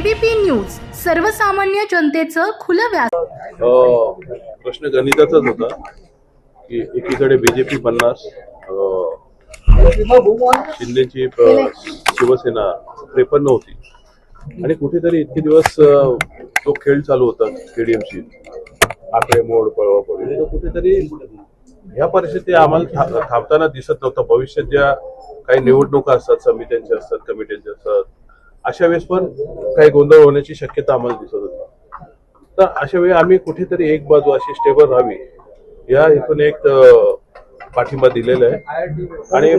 ABP news सर्वसामान्य जनतेचं खुलं व्यास। प्रश्न गणिताचाच होता की एकीकडे बीजेपी 50, शिंदेची शिवसेना 53 होती आणि कुठेतरी इतके दिवस तो खेळ चालू होता केडीएमसी आकडे मोड पळवापळी, तो कुठेतरी ह्या परिस्थिती आम्हाला थांबताना दिसत नव्हतं। भविष्यात ज्या काही निवडणुका असतात, समित्यांच्या असतात, कमिट्यांच्या असतात, अशा वेळेस पण काही गोंधळ होण्याची शक्यता आम्हाला दिसत होती। तर अशा वेळी आम्ही कुठेतरी एक बाजू अशी स्टेबल राहावी या इथून एक पाठिंबा दिलेला आहे आणि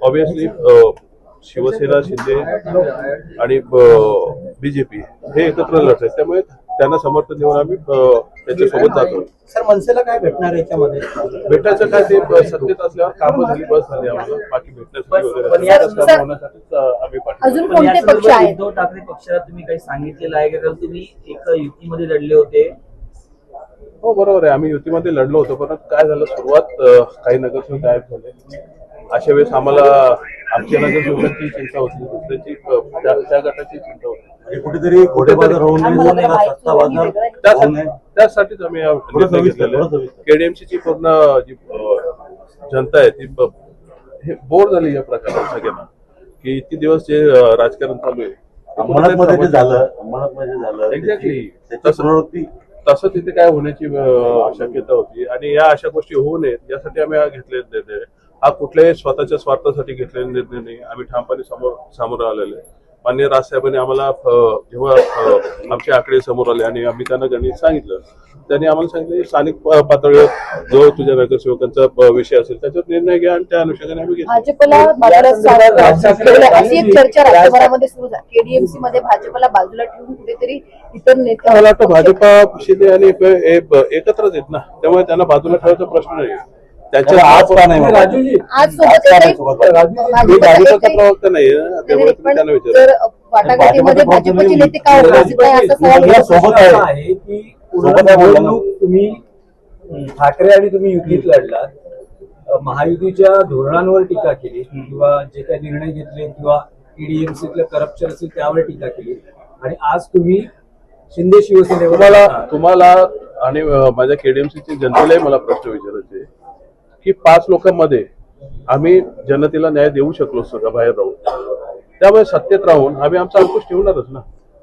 ऑब्विसली शिवसेना, शिंदे आणि बीजेपी हे एकत्र लढत आहेत, त्यामुळे त्यांना समर्थन देऊन आम्ही त्याच्यासोबत जातो। सर, मनसेला काय भेटणार याच्यामध्ये? भेटायचं काय, ते सत्तेत असल्यावर कामं झाली, बस झाली आम्हाला, बाकी भेटण्यासाठी वगैरे आम्ही अजून कोणते पक्ष आहेत? उद्धव ठाकरे पक्षाला तुम्ही काही सांगितलेलं आहे का? तुम्ही एक युतीमध्ये लढले होते। हो बरोबर आहे, आम्ही युतीमध्ये लढलो होतो, पण काय झालं, सुरुवात काही नगरसेवक गायब झाले। अशा वेळेस आम्हाला आमच्या नगरसेवकांची चिंता होती, दुसऱ्याची त्या गटाची चिंता होती आणि कुठेतरी घोडेबाजार होऊ नये, त्यासाठीच आम्ही निर्णय घेतलेला आहे। केडीएमसी ची पूर्ण जी जनता आहे ती हे बोर झाली या प्रकारात सगळ्यांना, की इतके दिवस जे राजकारण चालू आहे झालं एक्झॅक्टली तसं तिथे काय होण्याची शक्यता होती आणि या अशा गोष्टी होऊ नयेत यासाठी आम्ही घेतलेले निर्णय। हा कुठल्याही स्वतःच्या स्वार्थासाठी घेतलेला निर्णय नाही, आम्ही ठामपणे सामोरं आलेले। माननीय राजसाहेबांनी आम्हाला जेव्हा आमचे आकडे समोर आले आणि आम्ही त्यांना गणित सांगितलं, त्यांनी आम्हाला सांगितलं स्थानिक पातळीवर जो तुझ्या नगरसेवकांचा विषय असेल त्याच्यावर निर्णय घ्या आणि त्या अनुषंगाने आम्ही घेतला। अशी एक चर्चा राज्यभरामध्ये सुरू झाली, केडीएमसी मध्ये भाजपला बाजूला ठेवून कुठेतरी इतर नेते, मला वाटतं भाजपा, शिंदे आणि एकत्रच आहेत ना, त्यामुळे त्यांना बाजूला ठेवायचा प्रश्न नाही। त्याच्या आज का नाही राजूजी, आज भाजपचा प्रवक्ता नाही, त्यामुळे तुम्ही त्यांना विचारा। जर वाटाघाटीमध्ये भाजपचे नेते का असं सवाल आहे की तुम्ही ठाकरे आणि तुम्ही युतीत लढलात, महायुतीच्या धोरणांवर टीका केली किंवा जे काही निर्णय घेतले किंवा ईडीएमसीतलं करप्शन असेल त्यावर टीका केली आणि आज तुम्ही शिंदे शिवसेनेवर तुम्हाला आणि माझ्या केडीएमसीची जनतेलाही मला प्रश्न विचारायचे की 5 लोकांमध्ये आम्ही जनतेला न्याय देऊ शकलो सगळं बाहेर राहून, त्यामुळे सत्तेत राहून आम्ही आमचा अंकुश ठेवणारच ना।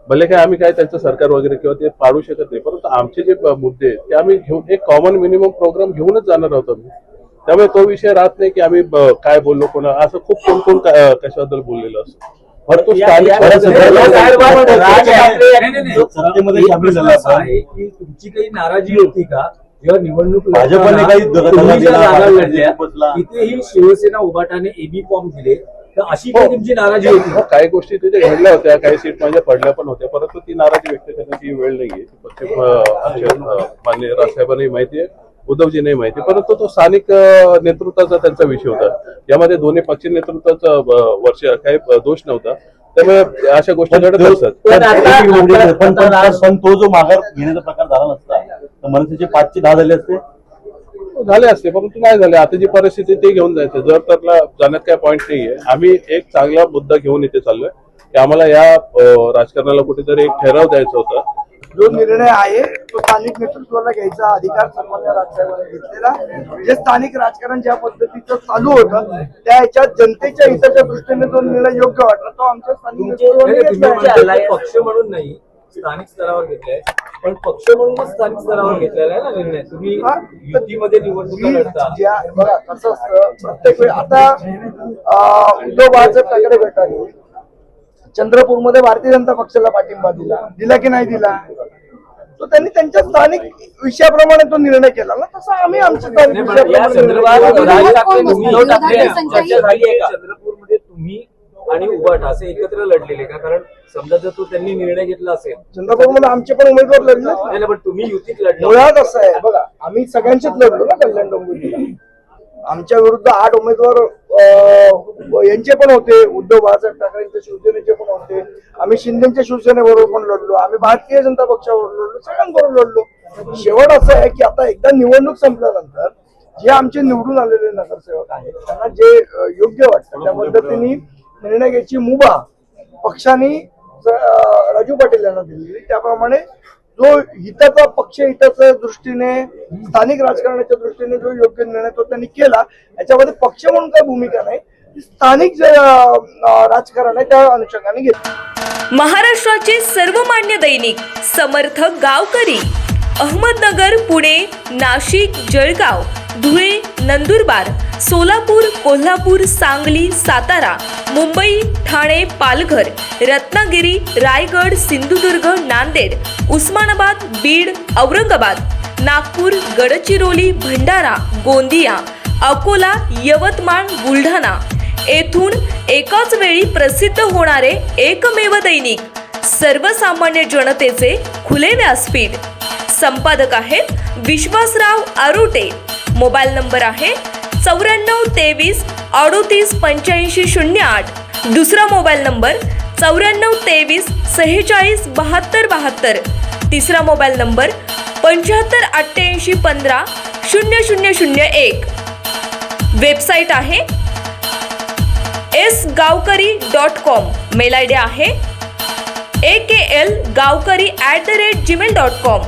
भले काय आम्ही काय त्यांचं सरकार वगैरे किंवा ते पाडू शकत नाही, परंतु आमचे जे मुद्दे आहेत ते आम्ही घेऊन एक कॉमन मिनिमम प्रोग्राम घेऊनच जाणार आहोत आम्ही। त्यामुळे तो विषय राहत नाही की आम्ही काय बोललो कोणा, असं खूप कोण कशाबद्दल बोललेलं असतं, परंतु तुमची काही नाराजी होती का जेव्हा निवडणूक भाजपने काही तिथेही शिवसेना उभाटाने एबी फॉर्म दिले, तर अशी काही तुमची नाराजी होती? काही गोष्टी तिथे घडल्या होत्या, काही सीट माझ्या पडल्या पण होत्या, परंतु ती नाराजी व्यक्त करण्याची वेळ नाहीये। माननीय राजसाहेबांनाही माहिती आहे, उद्धवजींनाही माहिती, परंतु तो स्थानिक नेतृत्वाचा त्यांचा विषय होता, यामध्ये दोन्ही पक्ष नेतृत्वाचा वर्ष काही दोष नव्हता, त्यामुळे अशा गोष्टी घडत असतात। पण तो जो माघार घेण्याचा प्रकार झाला नसता तर मनसेचे 5 चे 10 झाले असते, परंतु नाही झाले। आता जी परिस्थिती ते घेऊन जायचं, जर त्याला जाण्यात काय पॉईंट नाहीये। आम्ही एक चांगला मुद्दा घेऊन इथे चाललोय की आम्हाला या राजकारणाला कुठेतरी एक ठराव द्यायचा होता। जो निर्णय आहे तो स्थानिक नेतृत्वाला घ्यायचा अधिकार सन्मान्य राजसाहेबांनी घेतलेला। जे स्थानिक राजकारण ज्या पद्धतीचं चालू होतं त्या ह्याच्यात जनतेच्या हिताच्या दृष्टीने जो निर्णय योग्य वाटला तो आमच्या स्थानिक नेतृत्वाने पक्ष म्हणून नाही, स्थानिक स्तरावर घेतलाय, पण पक्ष म्हणूनच स्थानिक स्तरावर घेतलेला आहे ना निर्णय। तुम्ही युतीमध्ये निवडणूक लढता, बघा कसं असतं, प्रत्येक वेळी आता उद्धव बाळासाहेब ठाकरे गटाने चंद्रपूरमध्ये भारतीय जनता पक्षाला पाठिंबा दिला की नाही दिला, तो त्यांनी त्यांच्या स्थानिक विषयाप्रमाणे तो निर्णय केला ना, तसा आम्ही आमच्या स्थानिक चंद्रपूरमध्ये तुम्ही आणि उभाट असे एकत्र लढलेले का? कारण समजा जर तो त्यांनी निर्णय घेतला असेल, चंद्रपूरमध्ये आमचे पण उमेदवार लढले, पण तुम्ही युतीत लढले। मुळात असं आहे बघा, आम्ही सगळ्यांचेच लढलो ना कल्याण डोंबिवलीला, आमच्या विरुद्ध 8 उमेदवार यांचे पण होते, उद्धव बाळासाहेब ठाकरेंच्या शिवसेनेचे पण होते, आम्ही शिंदेच्या शिवसेनेबरोबर पण लढलो, आम्ही भारतीय जनता पक्षाबरोबर लढलो, सगळ्यांबरोबर लढलो। शेवट असं आहे की आता एकदा निवडणूक संपल्यानंतर जे आमचे निवडून आलेले नगरसेवक आहेत त्यांना जे योग्य वाटतं त्या पद्धतीने निर्णय घ्यायची मुभा पक्षाने राजू पाटील यांना दिलेली, त्याप्रमाणे जो हिताचा पक्ष हिताच्या दृष्टीने स्थानिक राजकारणाच्या दृष्टीने जो योग्य निर्णय तो त्यांनी केला, याच्यामध्ये पक्ष म्हणून काही भूमिका नाही, स्थानिक जे राजकारण आहे त्या अनुषंगाने घेतलं. महाराष्ट्राचे सर्वमान्य दैनिक समर्थ गावकरी, अहमदनगर, पुणे, नाशिक, जळगाव, धुळे, नंदुरबार, सोलापूर, कोल्हापूर, सांगली, सातारा, मुंबई, ठाणे, पालघर, रत्नागिरी, रायगड, सिंधुदुर्ग, नांदेड, उस्मानाबाद, बीड, औरंगाबाद, नागपूर, गडचिरोली, भंडारा, गोंदिया, अकोला, यवतमाळ, बुलढाणा येथून एकाच वेळी प्रसिद्ध होणारे एकमेव दैनिक, सर्वसामान्य जनतेचे खुले व्यासपीठ. संपादक आहेत विश्वासराव आरोटे. मोबाईल नंबर आहे 94 23 38 85 08. दुसरा मोबाईल नंबर 94 23 46 72 72. तिसरा मोबाईल नंबर 75 88 15 0001. वेबसाईट आहे sgavkari.com. मेल आयडी आहे akl gavkari@gmail.com.